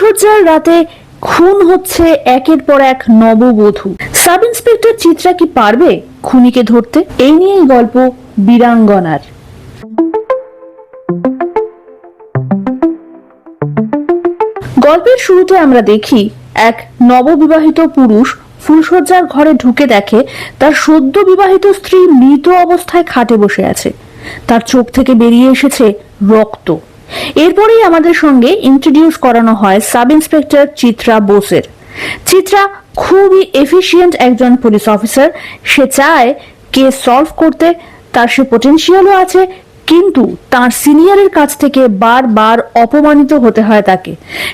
ফুলশয্যার রাতে খুন হচ্ছে একের পর এক নববধূ। সাব ইন্সপেক্টর চিত্রা কি পারবে খুনিকে ধরতে? এই নিয়েই গল্প বীরাঙ্গনার। গল্পের শুরুতে আমরা দেখি এক নববিবাহিত পুরুষ ফুলশয্যার ঘরে ঢুকে দেখে তার সদ্য বিবাহিত স্ত্রী মৃত অবস্থায় খাটে বসে আছে। তার চোখ থেকে বেরিয়ে এসেছে রক্ত। এরপরেই আমাদের সঙ্গে ইন্ট্রোডিউস করানো হয় সাব ইন্সপেক্টর চিত্রা বোসের। চিত্রা খুবই এফিশিয়েন্ট একজন পুলিশ অফিসার। সে চায় কেস সলভ করতে, তার সে পটেনশিয়ালও আছে, কিন্তু তার সিনিয়রের কাছ থেকে বারবার অপমানিত হতে হয় তাকে।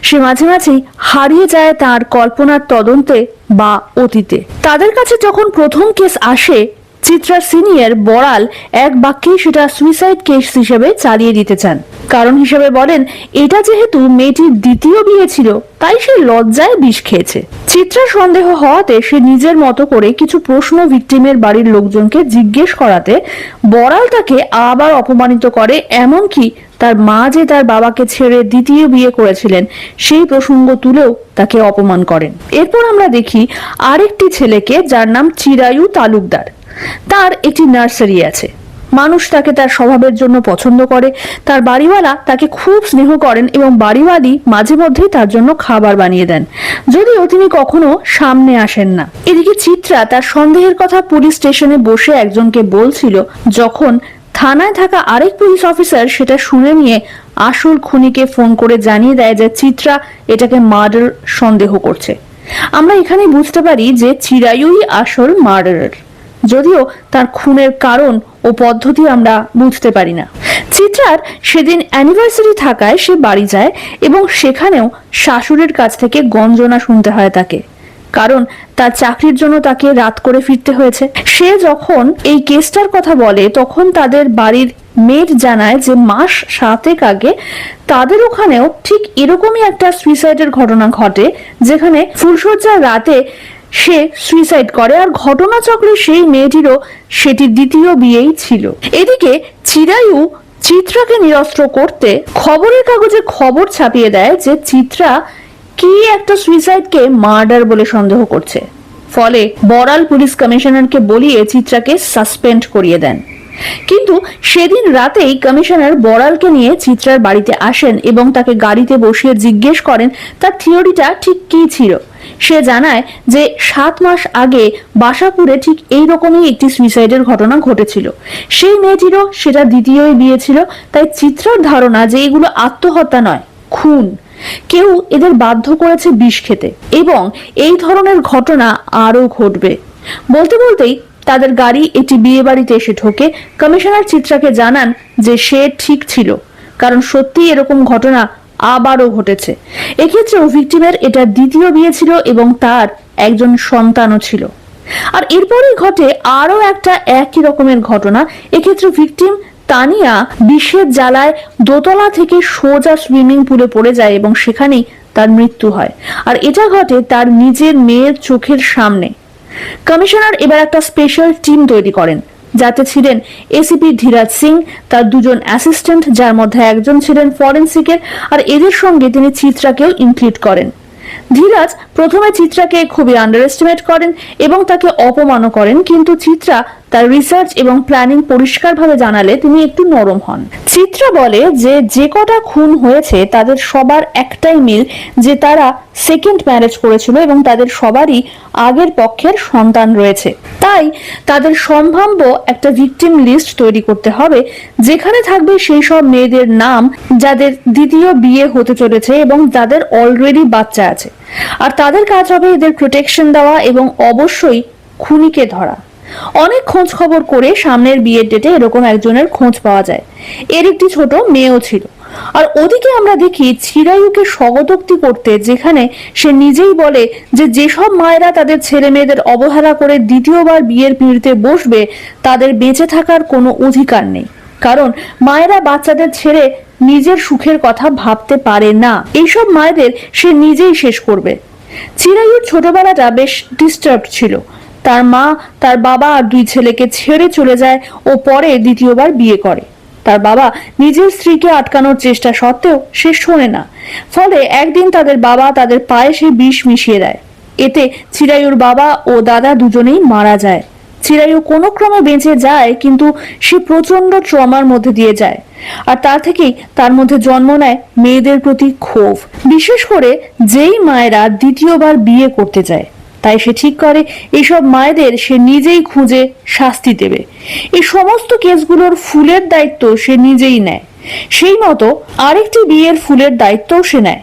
সে মাঝে মাঝেই হারিয়ে যায় তার কল্পনার তদন্তে বা অতীতে। তাদের কাছে যখন প্রথম কেস আসে, চিত্রার সিনিয়র বড়াল এক বাক্যেই সেটা সুইসাইড কেস হিসেবে চালিয়ে দিতে চান। কারণ হিসেবে বলেন, এটা যেহেতু মেয়েটির দ্বিতীয় বিয়ে ছিল, তাই সে লজ্জায় বিষ খেয়েছে। চিত্রার সন্দেহ হওয়াতে সে নিজের মতো করে কিছু প্রশ্ন ভিকটিমের বাড়ির লোকজনকে জিজ্ঞেস করাতে বড়াল তাকে আবার অপমানিত করে, এমনকি তার মা যে তার বাবাকে ছেড়ে দ্বিতীয় বিয়ে করেছিলেন সেই প্রসঙ্গ তুলেও তাকে অপমান করেন। এরপর আমরা দেখি আরেকটি ছেলেকে, যার নাম চিরায়ু তালুকদার। তার একটি নার্সারি আছে। মানুষ তাকে তার স্বভাবের জন্য পছন্দ করে। তার বাড়িওয়ালা তাকে খুব স্নেহ করেন এবং বাড়িওয়ালি মাঝে মধ্যেই তার জন্য খাবার বানিয়ে দেন, যদিও তিনি কখনো সামনে আসেন না। এদিকে চিত্রা তার সন্দেহের কথা পুলিশ স্টেশনে বসে একজনকে বলছিল, যখন থানায় থাকা আরেক পুলিশ অফিসার সেটা শুনে নিয়ে আসল খুনিকে ফোন করে জানিয়ে দেয় যে চিত্রা এটাকে মার্ডার সন্দেহ করছে। আমরা এখানে বুঝতে পারি যে চিরায়ুই আসল মার্ডারার, যদিও তার খুনের কারণ ও পদ্ধতি আমরা বুঝতে পারি না। চিত্রার সেদিন অ্যানিভার্সারি থাকায় সে বাড়ি যায় এবং সেখানেও শাশুড়ির কাছ থেকে গঞ্জনা শুনতে হয় তাকে, কারণ তার চাকরির জন্য তাকে রাত করে ফিরতে হয়েছে। সে যখন এই কেসটার কথা বলে, তখন তাদের বাড়ির মেয়ের জানায় যে মাস 7 আগে তাদের ওখানেও ঠিক এরকমই একটা সুইসাইডের ঘটনা ঘটে, যেখানে ফুলশয্যার রাতে সে সুইসাইড করে, আর ঘটনাচক্রে সেই মেয়েটিরও সেটি দ্বিতীয় বিয়েই ছিল। এদিকে চিরায়ু চিত্রাকে নিরস্ত্র করতে খবরের কাগজে খবর ছাপিয়ে দেয় যে চিত্রা কি একটা সুইসাইডকে মার্ডার বলে সন্দেহ করছে। ফলে বড়াল পুলিশ কমিশনারকে বলিয়ে চিত্রাকে সাসপেন্ড করিয়ে দেন। কিন্তু সেদিন রাতেই কমিশনার বড়ালকে নিয়ে চিত্রার বাড়িতে আসেন এবং তাকে গাড়িতে বসিয়ে জিজ্ঞেস করেন তার থিওরিটা ঠিক কি ছিল। সে জানায় যে 7 মাস আগে বাসাপুরে ঠিক এই রকমই একটি সুইসাইডের ঘটনা ঘটেছিল। সেই মেয়েটিরও সেটা দ্বিতীয় বিয়ে ছিল। তাই চিত্রার ধারণা যে এগুলো আত্মহত্যা নয়, খুন। কেউ এদের বাধ্য করেছে বিষ খেতে, এবং এই ধরনের ঘটনা আরো ঘটবে। বলতে বলতেই তাদের গাড়ি একটি বিয়ে বাড়িতে এসে ঢোকে। কমিশনার চিত্রাকে জানান যে সে ঠিক ছিল, কারণ সত্যি এরকম ঘটনা আবারও ঘটেছে। এক্ষেত্রেও ভিকটিমের এটা দ্বিতীয় বিয়ে ছিল এবং তার একজন সন্তানও ছিল। আর এরপরেই ঘটে আরো একটা একই রকমের ঘটনা। এক্ষেত্রে ভিকটিম তানিয়া বিষের জ্বালায় দোতলা থেকে সোজা সুইমিং পুলে পড়ে যায় এবং সেখানেই তার মৃত্যু হয়। আর এটা ঘটে তার নিজের মেয়ের চোখের সামনে। কমিশনার এবার একটা স্পেশাল টিম তৈরি করেন, যাতে ছিলেন এসিপি ধীরাজ সিং, তার 2 জন অ্যাসিস্ট্যান্ট, যার মধ্যে একজন ছিলেন ফরেন্সিকের, আর এদের সঙ্গে তিনি চিত্রাকেও ইনক্লুড করেন। ধীরাজ প্রথমে চিত্রাকে খুবই আন্ডার এস্টিমেট করেন এবং তাকে অপমানও করেন, কিন্তু চিত্রা তার রিসার্চ এবং প্ল্যানিং পরিষ্কারভাবে জানালে তিনি একটু নরম হন। চিত্রা বলে যে কটা খুন হয়েছে তাদের সবার একটাই মিল, যে তারা সেকেন্ড ম্যারেজ করেছিল এবং তাদের সবারই আগের পক্ষের সন্তান রয়েছে। তাই তাদের সম্ভাব্য একটা ভিকটিম লিস্ট তৈরি করতে হবে, যেখানে থাকবে সেই সব মেয়েদের নাম যাদের দ্বিতীয় বিয়ে হতে চলেছে এবং যাদের অলরেডি বাচ্চা আছে। আর তাদের কাজ হবে এদের প্রোটেকশন দেওয়া এবং অবশ্যই খুনিকে ধরা। অনেক খোঁজ খবর করে সামনের বিয়ের ডেটে এরকম একজনের খোঁজ পাওয়া যায়। এর একটি ছোট মেয়েও ছিল। আর ওদিকে আমরা দেখি চিরায়ুকে স্বগতোক্তি করতে, যেখানে সে নিজেই বলে যে যেসব মায়েরা তাদের ছেলে মেয়েদের অবহেলা করে দ্বিতীয়বার বিয়ের পিঁড়িতে বসবে, তাদের বেঁচে থাকার কোনো অধিকার নেই, কারণ মায়েরা বাচ্চাদের ছেড়ে নিজের সুখের কথা ভাবতে পারে না। এইসব মায়েদের সে নিজেই শেষ করবে। চিরায়ুর ছোটবেলাটা বেশ ডিস্টার্ব ছিল। তার মা, তার বাবা আর 2 ছেলেকে ছেড়ে চলে যায় ও পরে দ্বিতীয়বার বিয়ে করে। তার বাবা নিজের স্ত্রীকে আটকানোর চেষ্টা সত্ত্বেও সে শোনে না। ফলে একদিন তাদের বাবা তাদের পায়ে সে বিষ মিশিয়ে দেয়। এতে চিরায়ুর বাবা ও দাদা দুজনেই মারা যায়। চিরায়ু কোনো ক্রমে বেঁচে যায়, কিন্তু সে প্রচন্ড ট্রমার মধ্যে দিয়ে যায়। আর তার থেকেই তার মধ্যে জন্ম নেয় মেয়েদের প্রতি ক্ষোভ, বিশেষ করে যেই মায়েরা দ্বিতীয়বার বিয়ে করতে যায়। তাই সে ঠিক করে এইসব মায়েদের সে নিজেই খুঁজে শাস্তি দেবে। এই সমস্ত কেসগুলোর ফুলের দায়িত্ব সে নিজেই নেয়। সেই মতো আরেকটি বিয়ের ফুলের দায়িত্বও সে নেয়।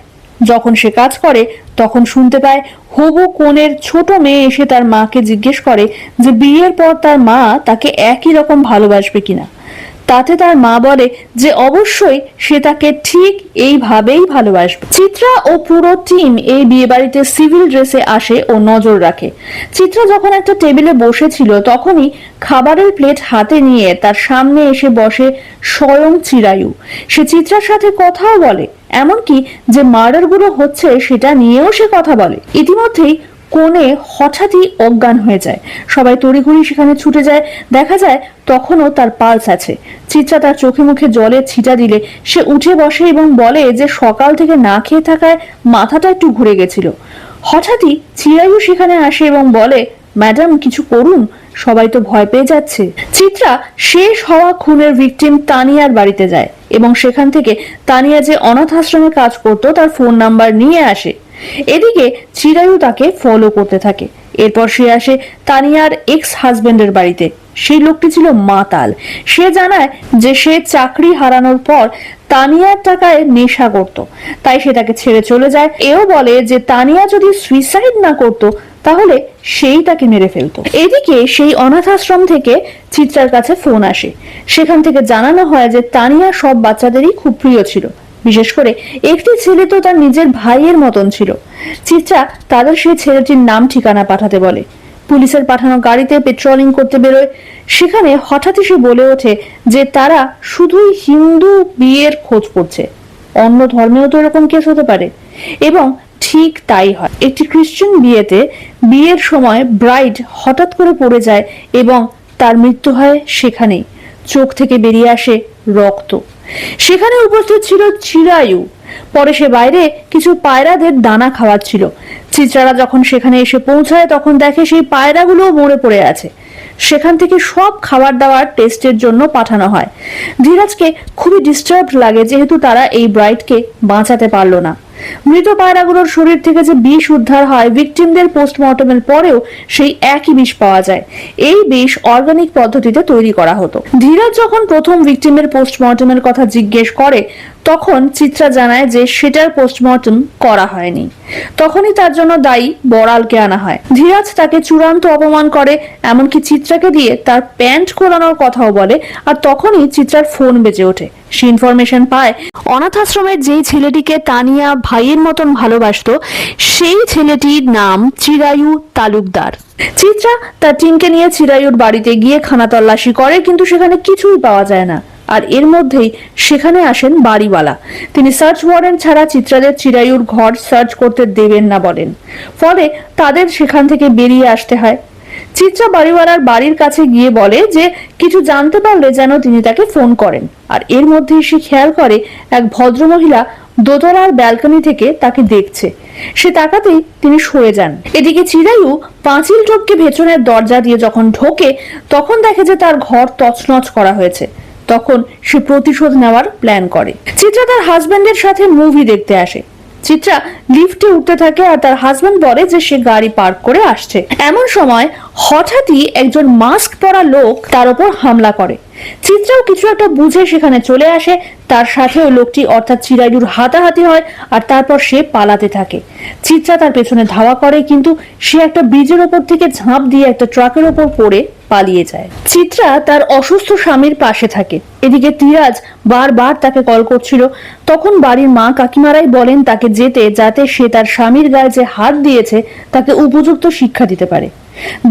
যখন সে কাজ করে তখন শুনতে পায় হবু কনের ছোট মেয়ে এসে তার মাকে জিজ্ঞেস করে যে বিয়ের পর তার মা তাকে একই রকম ভালোবাসবে কিনা। তাতে তার মা বলে যে অবশ্যই সে তাকে ঠিক এইভাবেই ভালোবাসবে। চিত্রা ও পুরো টিম এই বিয়ে বাড়িতে সিভিল ড্রেসে আসে ও নজর রাখে। চিত্রা যখন একটা টেবিলে বসেছিল তখনই খাবারের প্লেট হাতে নিয়ে তার সামনে এসে বসে স্বয়ং চিরায়ু। সে চিত্রার সাথে কথাও বলে, এমনকি যে মার্ডার গুলো হচ্ছে সেটা নিয়েও সে কথা বলে। ইতিমধ্যেই কোণে হঠাৎই অজ্ঞান হয়ে যায়। সবাই তড়িঘড়ি সেখানে ছুটে যায়। দেখা যায় তখনও তার পালস আছে। চিত্রা তার চোখে মুখে জলের ছিটা দিলে সে উঠে বসে এবং বলে যে সকাল থেকে না খেয়ে থাকায় মাথাটা একটু ঘুরে গেছিল। হঠাৎই চিরায়ু সেখানে আসে এবং বলে, ম্যাডাম কিছু করুন, সবাই তো ভয় পেয়ে যাচ্ছে। চিত্রা শেষ হওয়া খুনের ভিকটিম তানিয়ার বাড়িতে যায় এবং সেখান থেকে তানিয়া যে অনাথ আশ্রমে কাজ করত তার ফোন নাম্বার নিয়ে আসে। এদিকে চিরায়ু তাকে ফলো করতে থাকে। এরপর সে আসে তানিয়ার এক্স হাজবেন্ডের বাড়িতে। সেই লোকটি ছিল মাতাল। সে জানায় যে সে চাকরি হারানোর পর তানিয়ার টাকায় নেশা করত, তাই সে তাকে ছেড়ে চলে যায়। এও বলে যে তানিয়া যদি সুইসাইড না করত তাহলে সেই তাকে মেরে ফেলতো। এদিকে সেই অনাথ আশ্রম থেকে চিত্রার কাছে ফোন আসে। সেখান থেকে জানানো হয় যে তানিয়া সব বাচ্চাদেরই খুব প্রিয় ছিল, বিশেষ করে একটি ছেলে তো তার নিজের ভাইয়ের মতন ছিল। চিত্রা তাদের সেই ছেলেটির নাম ঠিকানা পাঠাতে বলে। পুলিশের পাঠানো গাড়িতে পেট্রোলিং করতে বেরোয়। সেখানে হঠাৎই সে বলে ওঠে যে তারা শুধুই হিন্দু বিয়ের খোঁজ করছে, অন্য ধর্মেও তো এরকম কেস হতে পারে। এবং ঠিক তাই হয়। একটি খ্রিস্টান বিয়েতে বিয়ের সময় ব্রাইড হঠাৎ করে পড়ে যায় এবং তার মৃত্যু হয় সেখানেই। চোখ থেকে বেরিয়ে আসে রক্ত। সেখানে উপস্থিত ছিল চিরায়ু। পরে সে বাইরে কিছু পায়রাদের দানা খাওয়াচ্ছিল। চিত্রারা যখন সেখানে এসে পৌঁছায় তখন দেখে সেই পায়রাগুলো মরে পড়ে আছে। সেখান থেকে সব খাবার দাবার টেস্টের জন্য পাঠানো হয়। ধীরাজকে খুবই ডিস্টার্ব লাগে, যেহেতু তারা এই ব্রাইডকে বাঁচাতে পারলো না। মৃত পায়রাগুলোর শরীর থেকে যে বিষ উদ্ধার হয়, ভিকটিমদের পোস্টমর্টমের পরেও সেই একই বিষ পাওয়া যায়। এই বিষ অর্গানিক পদ্ধতিতে তৈরি করা হতো। ধীরাজ যখন প্রথম ভিকটিমের পোস্টমর্টমের কথা জিজ্ঞেস করে তখন চিত্রা জানায় যে সেটার পোস্টমর্টম করা হয়নি। তখনই তার জন্য দায়ী বড়ালকে আনা হয়। ধীরাজ তাকে চূড়ান্ত অপমান করে, এমনকি চিত্রাকে দিয়ে তার প্যান্ট খোলানোর কথাও বলে। আর তখনই চিত্রার ফোন বেজে ওঠে। সে ইনফরমেশন পায় অনাথ আশ্রমের যেই ছেলেটিকে তানিয়া ভাইয়ের মতন ভালোবাসতো সেই ছেলেটির নাম চিরায়ু তালুকদার। চিত্রা তার টিমকে নিয়ে চিরায়ুর বাড়িতে গিয়ে খানা তল্লাশি করে, কিন্তু সেখানে কিছুই পাওয়া যায় না। আর এর মধ্যেই সেখানে আসেন বাড়িওয়ালা। তিনি সার্চ ওয়ারেন্ট ছাড়া চিত্রাদের চিরায়ুর ঘর সার্চ করতে দেবেন না বলেন। ফলে তাদের সেখান থেকে বেরিয়ে আসতে হয়। চিত্রা বাড়িওয়ালার বাড়ির কাছে গিয়ে বলে যে কিছু জানতে পারলে যেন তিনি তাকে ফোন করেন। আর এর মধ্যেই সে খেয়াল করে এক ভদ্রমহিলা দোতলার ব্যালকনি থেকে তাকে দেখছে। সে তাকাতেই তিনি সরে যান। এদিকে চিরায়ু পাঁচিল টপকে ভেতরের দরজা দিয়ে যখন ঢোকে তখন দেখে যে তার ঘর তছনছ করা হয়েছে। তখন সে প্রতিশোধ নেওয়ার প্ল্যান করে। চিত্রা তার হাজবেন্ডের সাথে মুভি দেখতে আসে। চিত্রা লিফটে উঠতে থাকে আর তার হাজবেন্ড বলে যে সে গাড়ি পার্ক করে আসছে। এমন সময় হঠাৎই একজন মাস্ক পরা লোক তার উপর হামলা করে। চিত্রাও কিছু একটা বুঝে সেখানে চলে আসে। তার সাথে ওই লোকটি অর্থাৎ চিরায়ুর হাতাহাতি হয় আর তারপর সে পালাতে থাকে। চিত্রা তার পেছনে ধাওয়া করে, কিন্তু সে একটা ব্রিজের ওপর থেকে ঝাঁপ দিয়ে একটা ট্রাকের ওপর পড়ে পালিয়ে যায়। চিত্রা তার অসুস্থ স্বামীর পাশে থাকে। এদিকে ধীরাজ বারবার তাকে কল করছিল। তখন বাড়ির মা কাকিমারাই বলেন তাকে যেতে, যাতে সে তার স্বামীর গায়ে যে হাত দিয়েছে তাকে উপযুক্ত শিক্ষা দিতে পারে।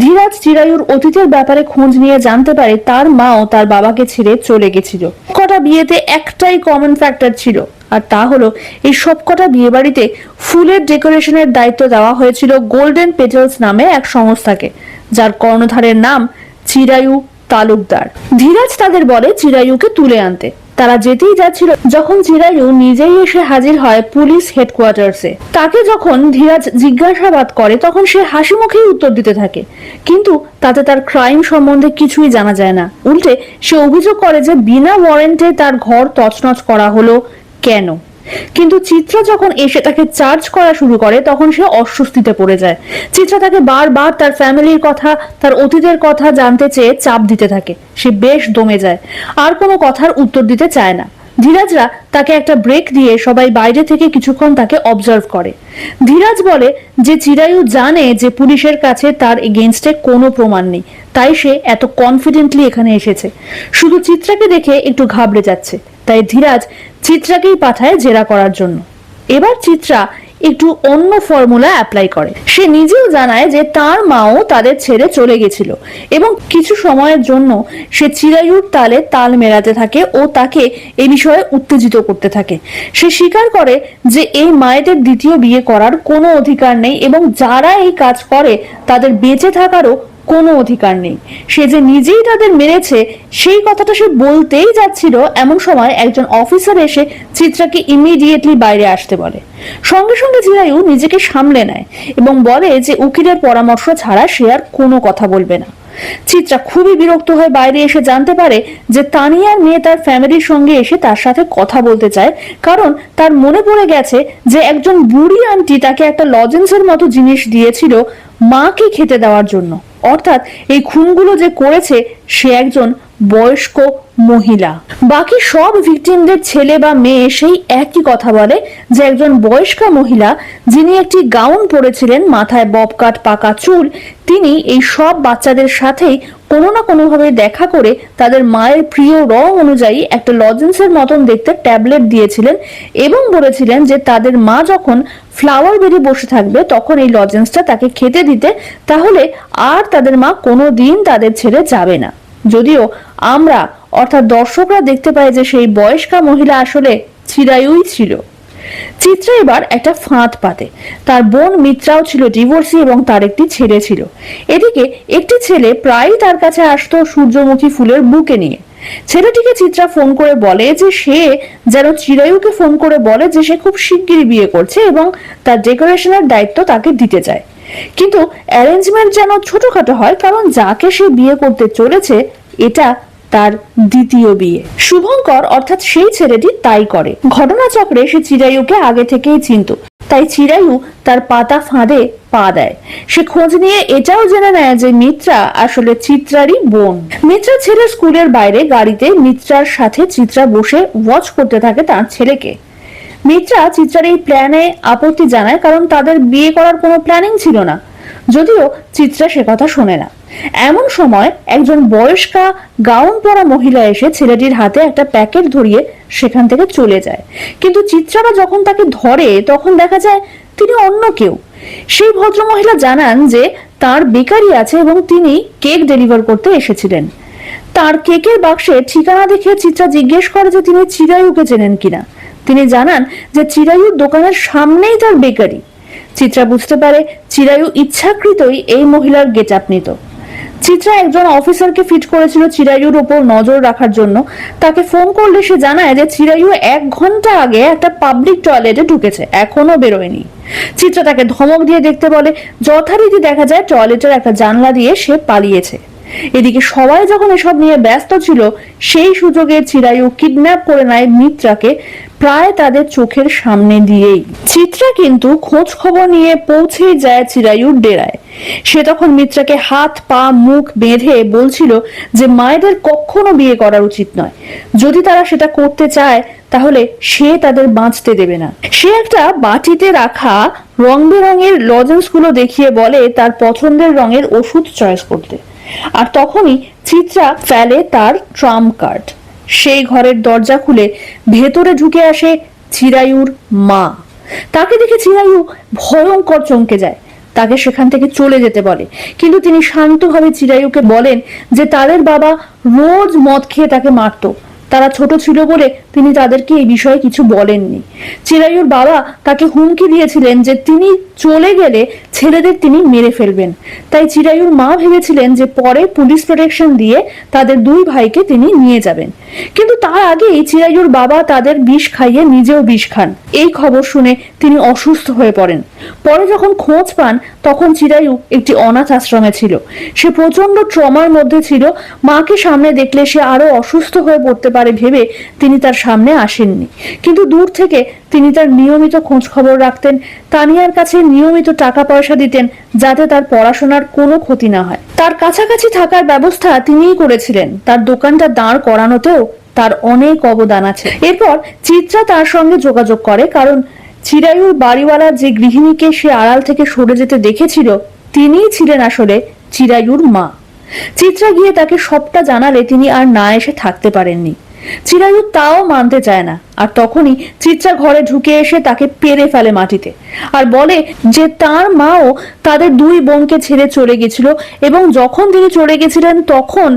ধীরাজ চিরায়ুর অতীতের ব্যাপারে খোঁজ নিয়ে জানতে পারে তার মাও তার বাবাকে ছেড়ে চলে গেছিল। কটা বিয়েতে একটাই কমন ফ্যাক্টর ছিল, আর তা হলো এই সবকটা বিয়ে বাড়িতে ফুলের ডেকোরেশনের দায়িত্ব দেওয়া হয়েছিল গোল্ডেন পেটেলস নামে এক সংস্থাকে, যার কর্ণধারের নাম চিরায়ু তালুকদার। ধীরাজ তাদের বলে চিরায়ুকে তুলে আনতে। তারা যেতেই যাচ্ছিল যখন চিরায়ু নিজেই এসে হাজির হয় পুলিশ হেডকোয়ার্টার্সে। তাকে যখন ধীরাজ জিজ্ঞাসাবাদ করে তখন সে হাসি মুখেই উত্তর দিতে থাকে, কিন্তু তাতে তার ক্রাইম সম্বন্ধে কিছুই জানা যায় না। উল্টে সে অভিযোগ করে যে বিনা ওয়ারেন্টে তার ঘর তছনছ করা হলো কেন। কিন্তু চিত্রা যখন এসে তাকে চার্জ করা শুরু করে তখন সে অস্বস্তিতে পড়ে যায়। চিত্রা তাকে বারবার তার ফ্যামিলির কথা, তার অতীতের কথা জানতে চেয়ে চাপ দিতে থাকে। সে বেশ দমে যায়, আর কোনো কথার উত্তর দিতে চায় না। ধীরাজরা তাকে একটা ব্রেক দিয়ে সবাই বাইরে থেকে কিছুক্ষণ তাকে অবজার্ভ করে। ধীরাজ বলে যে চিরায়ু জানে যে পুলিশের কাছে তার এগেইনস্টে কোনো প্রমাণ নেই, তাই সে এত কনফিডেন্টলি এখানে এসেছে। শুধু চিত্রাকে দেখে একটু ঘাবড়ে যাচ্ছে, তাই ধীরাজ চিত্রাকেই পাঠায় জেরা করার জন্য। এবার চিত্রা একটু অন্য ফর্মুলা অ্যাপ্লাই করে। সে নিজেও জানায় যে তার মাও তাদের ছেড়ে চলে গেছিল এবং কিছু সময়ের জন্য সে চিরায়ুর তালে তাল মেলাতে থাকে ও তাকে এই বিষয়ে উত্তেজিত করতে থাকে। সে স্বীকার করে যে এই মায়েদের দ্বিতীয় বিয়ে করার কোনো অধিকার নেই এবং যারা এই কাজ করে তাদের বেঁচে থাকারও কোনো অধিকার নেই। সে যে নিজেই তাদের মেরেছে সেই কথাটা সে বলতেই যাচ্ছিল, এমন সময় একজন অফিসার এসে চিত্রাকে ইমিডিয়েটলি বাইরে আসতে বলে। সঙ্গে সঙ্গে চিরায়ু নিজেকে সামলে নেয় এবং বলে যে উকিলের পরামর্শ ছাড়া সে আর কোনো কথা বলবে না। চিত্রা খুবই বিরক্ত হয়ে বাইরে এসে জানতে পারে যে তানিয়ার মেয়ে তার ফ্যামিলির সঙ্গে এসে তার সাথে কথা বলতে চায়, কারণ তার মনে পড়ে গেছে যে একজন বুড়ি আন্টি তাকে একটা লজেন্সের মতো জিনিস দিয়েছিল মাকে খেতে দেওয়ার জন্য। অর্থাৎ এই খুনগুলো যে করেছে সে একজন বয়স্ক মহিলা। বাকি সব ভিকটিমদের ছেলে বা মেয়ে সেই একই কথা বলে যে একজন বয়স্কা মহিলা যিনি একটি গাউন পরেছিলেন, মাথায় বব কাট, পাকা চুল, তিনি এই সব বাচ্চাদের সাথেই কোনো না কোনো ভাবে দেখা করে তাদের মায়ের প্রিয় রং অনুযায়ী একটা লজেন্সের মতন দেখতে ট্যাবলেট দিয়েছিলেন এবং বলেছিলেন যে তাদের মা যখন ফ্লাওয়ার বেডে বসে থাকবে তখন এই লজেন্সটা তাকে খেতে দিতে, তাহলে আর তাদের মা কোনোদিন তাদের ছেড়ে যাবে না। যদিও আমরা অর্থাৎ দর্শকরা দেখতে পাই যে সেই বয়স্কা মহিলা আসলে চিরায়ুই ছিল। চিত্রা এবার একটা ফাঁদ পাতে। তার বোন মিত্রাও ছিল ডিভোর্সি এবং তার একটি ছেলে ছিল। এদিকে একটি ছেলে প্রায়ই তার কাছে আসতো সূর্যমুখী ফুলের বুকে নিয়ে। ছেলেটিকে চিত্রা ফোন করে বলে যে সে যেন চিরায়ুকে ফোন করে বলে যে সে খুব শিগগিরই বিয়ে করছে এবং তার ডেকোরেশনের দায়িত্ব তাকে দিতে চায়। কিন্তু অ্যারেঞ্জমেন্ট যেন ছোটখাটো হয়, কারণ যাকে সে বিয়ে করতে চলেছে এটা তার দ্বিতীয় বিয়ে। শুভঙ্কর অর্থাৎ সেই ছেলেটি তাই করে। ঘটনাচক্রে সে চিরায়ুকে আগে থেকেই চিনত, তাই চিরায়ু তার পাতা ফাঁদে পা দেয়। সে খোঁজ নিয়ে এটাও জেনে নেয় যে মিত্রা আসলে চিত্রারই বোন। মিত্রা ছেলের স্কুলের বাইরে গাড়িতে মিত্রার সাথে চিত্রা বসে ওয়াচ করতে থাকে তার ছেলেকে। মিত্রা চিত্রার এই প্ল্যানে আপত্তি জানায়, কারণ তাদের বিয়ে করার কোনো প্ল্যানিং ছিল না। যদিও চিত্রা সে কথা শোনে না। এমন সময় একজন বয়স্কা গাউন পরা মহিলা এসে ছেলেটির হাতে একটা প্যাকেট ধরিয়ে সেখান থেকে চলে যায়। কিন্তু চিত্রারা যখন তাকে ধরে তখন দেখা যায় তিনি অন্য কেউ। সেই ভদ্রমহিলা জানান যে তার বেকারি আছে এবং তিনি কেক ডেলিভার করতে এসেছিলেন। তার কেকের বাক্সে ঠিকানা দেখে চিত্রা জিজ্ঞেস করে যে তিনি চিরায়ুকে চেনেন কিনা। তিনি জানান যে চিরায়ুর দোকানের সামনেই তার বেকারি। চিত্রা বুঝতে পারে চিরায়ু ইচ্ছাকৃতই এই মহিলার গেটআপ নিত। চিত্রা একজন অফিসারকে ফিট করেছিল চিরায়ুর উপর নজর রাখার জন্য। তাকে ফোন করলে সে জানায় যে চিরায়ু 1 ঘন্টা আগে একটা পাবলিক টয়লেটে ঢুকেছে, এখনো বেরোয়নি। চিত্রা তাকে ধমক দিয়ে দেখতে বলে। যথারীতি দেখা যায় টয়লেটের একটা জানলা দিয়ে সে পালিয়েছে। এদিকে সবাই যখন এসব নিয়ে ব্যস্ত ছিল সেই সুযোগে চিরায়ু কিডন্যাপ করে নেয় মিত্রাকে, প্রায় তাদের চোখের সামনে দিয়েই। চিত্রা কিন্তু খোঁজ খবর নিয়ে পৌঁছেই যায় চিরায়ুর ডেরায়। সে তখন মিত্রাকে হাত পা মুখ বেঁধে বলছিল যে মায়েদের কখনো বিয়ে করা উচিত নয়, যদি তারা সেটা করতে চায় তাহলে সে তাদের বাঁচতে দেবে না। সে একটা বাটিতে রাখা রং বেরঙের লজেন্স গুলো দেখিয়ে বলে তার পছন্দের রঙের ওষুধ চয়েস করতে। আর তখনই চিত্রা ফেলে তার ট্রাম্প কার্ড। সেই ঘরের দরজা খুলে ভেতরে ঢুকে আসে চিরায়ুর মা। তাকে দেখে চিরায়ু ভয়ঙ্কর চমকে যায়, তাকে সেখান থেকে চলে যেতে বলে। কিন্তু তিনি শান্তভাবে চিরায়ুকে বলেন যে তাদের বাবা রোজ মদ খেয়ে তাকে মারতো, তারা ছোট ছিল বলে তিনি তাদেরকে এই বিষয়ে কিছু বলেননি। চিরায়ুর বাবা তাকে হুমকি দিয়েছিলেন যে তিনি চলে গেলে ছেলেদের তিনি মেরে ফেলবেন। তাই চিরায়ুর মা ভেবেছিলেন যে পরে পুলিশ প্রোটেকশন দিয়ে তাদের দুই ভাইকে তিনি নিয়ে যাবেন, কিন্তু তার আগেই চিরায়ুর বাবা তাদের বিষ খাইয়ে নিজেও বিষ খান। এই খবর শুনে তিনি অসুস্থ হয়ে পড়েন। পরে যখন খোঁজ পান তখন চিরায়ু একটি অনাথ আশ্রমে ছিল। সে প্রচন্ড ট্রমার মধ্যে ছিল। মাকে সামনে দেখলে সে আরো অসুস্থ হয়ে পড়তে পারে ভেবে তিনি তার সামনে আসেননি, কিন্তু দূর থেকে তিনি তার নিয়মিত খোঁজ খবর রাখতেন। তানিয়ার কাছে নিয়মিত টাকা পয়সা দিতেন যাতে তার পড়াশোনার কোনো ক্ষতি না হয়। তার কাছাকাছি থাকার ব্যবস্থা তিনিই করেছিলেন। তার দোকানটা দাঁড় করানোতেও তার অনেক অবদান আছে। এরপর চিত্রা তার সঙ্গে যোগাযোগ করে, কারণ চিরায়ুর বাড়িওয়ালা যে গৃহিণীকে সে আড়াল থেকে সরে যেতে দেখেছিল তিনিই ছিলেন আসলে চিরায়ুর মা। চিত্রা গিয়ে তাকে সবটা জানালে তিনি আর না এসে থাকতে পারেননি। চিরায়ু তাও মানতে চায় না, আর তখনই চিত্রা ঘরে ঢুকে এসে তাকে পেরে ফেলে মাটিতে আর বলে যে তার মাও তাদের দুই বোনকে ছেড়ে চলে গেছিল, এবং যখন তিনি চলে গেছিলেন তখন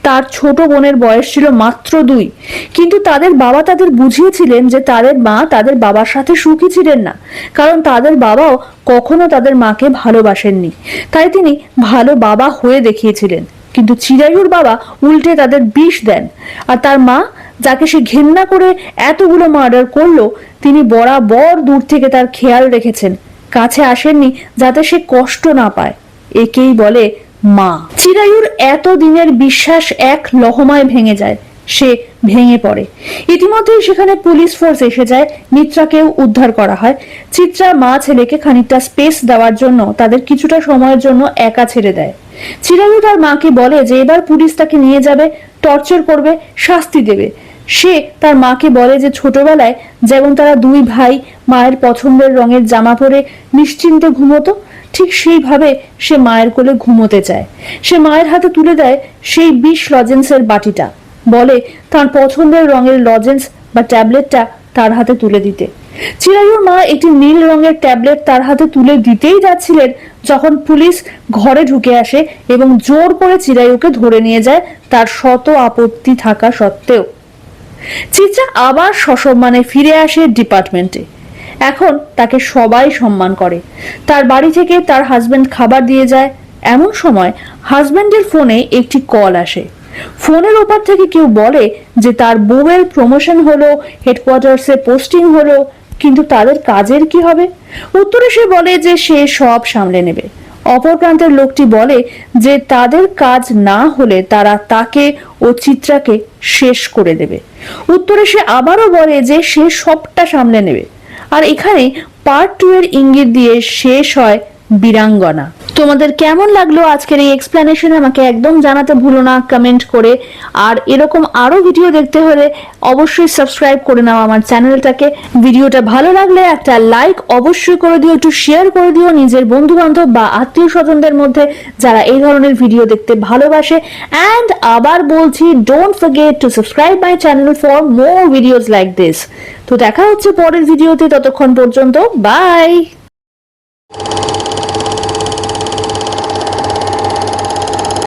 তার ছোট বোনের বয়স ছিল মাত্র 2। কিন্তু তাদের বাবা তাদের বুঝিয়েছিলেন যে তাদের মা তাদের বাবার সাথে সুখী ছিলেন না, কারণ তাদের বাবাও কখনো তাদের মাকে ভালোবাসেননি। তাই তিনি ভালো বাবা হয়ে দেখিয়েছিলেন, কিন্তু চিরায়ুর বাবা উল্টে তাদের বিষ দেন। আর তার মা, যাকে সে ঘেন্না করে এতগুলো মার্ডার করলো, তিনি বরাবর দূর থেকে তার খেয়াল রেখেছেন, কাছে আসেননি যাতে সে কষ্ট না পায়। একেই বলে মা। চিরায়ুর এত দিনের বিশ্বাস এক লহমায় ভেঙে যায়। সে ভেঙে পড়ে। ইতিমধ্যেই সেখানে পুলিশ ফোর্স এসে যায়। মিত্রাকেও উদ্ধার করা হয়। চিত্রা মা ছেলেকে খানিকটা স্পেস দেওয়ার জন্য তাদের কিছুটা সময়ের জন্য একা ছেড়ে দেয়। চিরায়ু তার মাকে বলে যে এবার পুলিশ তাকে নিয়ে যাবে, টর্চার করবে, শাস্তি দেবে। সে তার মাকে বলে যে ছোটবেলায় যেমন তারা দুই ভাই মায়ের পছন্দের রঙের জামা পরে নিশ্চিন্তে ঘুমোতো, ঠিক সেইভাবে সে মায়ের কোলে ঘুমোতে চায়। সে মায়ের হাতে তুলে দেয় সেই 20 লজেন্সের বাটিটা, বলে তার পছন্দের রঙের লজেন্স বা ট্যাবলেটটা তার হাতে তুলে দিতে। চিরায়ুর মা একটি নীল রঙের ট্যাবলেট তার হাতে তুলে দিতেই যাচ্ছিলেন যখন পুলিশ ঘরে ঢুকে আসে এবং জোর করে চিরায়ুকে ধরে নিয়ে যায়, তার শত আপত্তি থাকা সত্ত্বেও। চিত্রা আবার সসম্মানে ফিরে আসে ডিপার্টমেন্টে। এখন তাকে সবাই সম্মান করে। তার বাড়ি থেকে তার হাজবেন্ড খাবার দিয়ে যায়। এমন সময় হাজবেন্ডের ফোনে একটি কল আসে। ফোনের ওপর থেকে কেউ বলে যে তার বউয়ের প্রমোশন হলো, হেডকোয়ার্টার্সে পোস্টিং হলো, কিন্তু তাদের কাজের কি হবে? উত্তরে সে বলে যে সে সব সামলে নেবে। অপর প্রান্তের লোকটি বলে যে তাদের কাজ না হলে তারা তাকে ও চিত্রাকে শেষ করে দেবে। উত্তরে সে আবারও বলে যে সে সবটা সামলে নেবে। আর এখানে পার্ট 2 এর ইঙ্গিত দিয়ে শেষ হয় বীরাঙ্গনা। তোমাদের কেমন লাগলো আজকের এই এক্সপ্লেনেশন আমাকে একদম জানাতে ভুলো না কমেন্ট করে। আর এরকম আরো ভিডিও দেখতে হলে অবশ্যই সাবস্ক্রাইব করে নাও আমার চ্যানেলটাকে। ভিডিওটা ভালো লাগলে একটা লাইক অবশ্যই করে দিও, একটু শেয়ার করে দিও নিজের বন্ধু বান্ধব বা আত্মীয় স্বজনদের মধ্যে যারা এই ধরনের ভিডিও দেখতে ভালোবাসে। অ্যান্ড আবার বলছি, don't forget to subscribe my channel for more videos like this. তো দেখা হচ্ছে পরের ভিডিওতে, ততক্ষণ পর্যন্ত বাই।